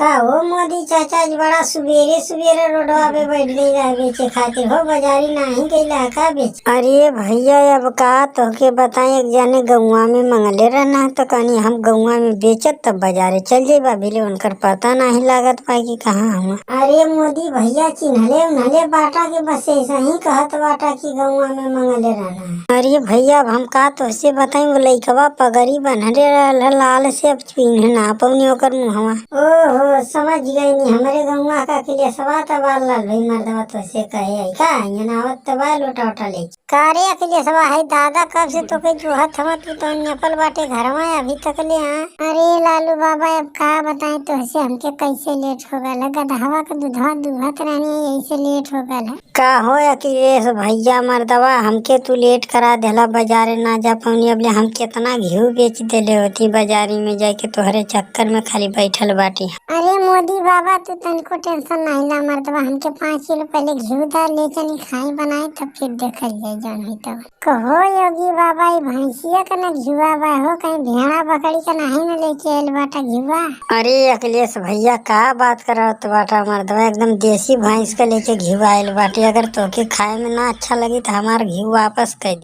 का हो मोदी चाचा आज बड़ा सुबेरे सुबेरे रोडवा पे बैठ गई रहा बेचे खातिर। हो बाजारी नहीं गईला का बेच? अरे भैया अब का तोहके बताई, एक जाने गौवा में मंगले रहना तो कहनी हम गौवा में बेचत तब बाजारे चल जेबा बिले उनकर पता नहीं लागत पाई कि कहाँ हुआ। अरे मोदी भैया चिन्हले उन्हले बाटा के बस ऐसा ही कहत बाटा की गौवा में मंगले रहना है। अरे भैया अब हम का तोहसे बताई, वो लइकवा पगड़ी बन्हले रहल लाल से, अब पिन्ह ना पौनी ओकर मुहवा। ओहो समझ गई नी, हमारे गौवा का किले सवा तबाल लाल भाई मर्दवा तो से कहे आई का यनावत तबा लोटा उठा ले कारे अकेले सवा है दादा कब से तो के जोहत हम तू तो नेपाल बाटे घरवा अभी तक ले। हां अरे लालू बाबा अब का बताएं तो से हमके कैसे लेट हो गल, गधवा के दूधवा दूहत रहनी ऐसे लेट हो गल का हो अकेलेश भैया मर्दवा हमके तू लेट करा देला बाजारे ना जा पौनी। अब ले हम कितना घी बेच देले होती बाजारी में जाके तोहरे चक्कर में खाली बैठल बाटी। अरे मोदी बाबा तू तनको टेंशन नहीं ला मर्दवा, हमके 5 किलो पहले घी दाल ले चली खाई बनाए तब फिर देखल जाए जान है तब। कहो योगी बाबा ये भैंसिया का ना घिवा बा हो, कहीं भेड़ा बकरी का नहीं न लेके आयल बाटा घिवा। अरे अखिलेश भैया का बात करत बाटा मर्दवा, एकदम देसी भैंस का लेके घिवा आयल बाटे। अगर तोके खाए में ना अच्छा लगी तो हमार घी वापस कर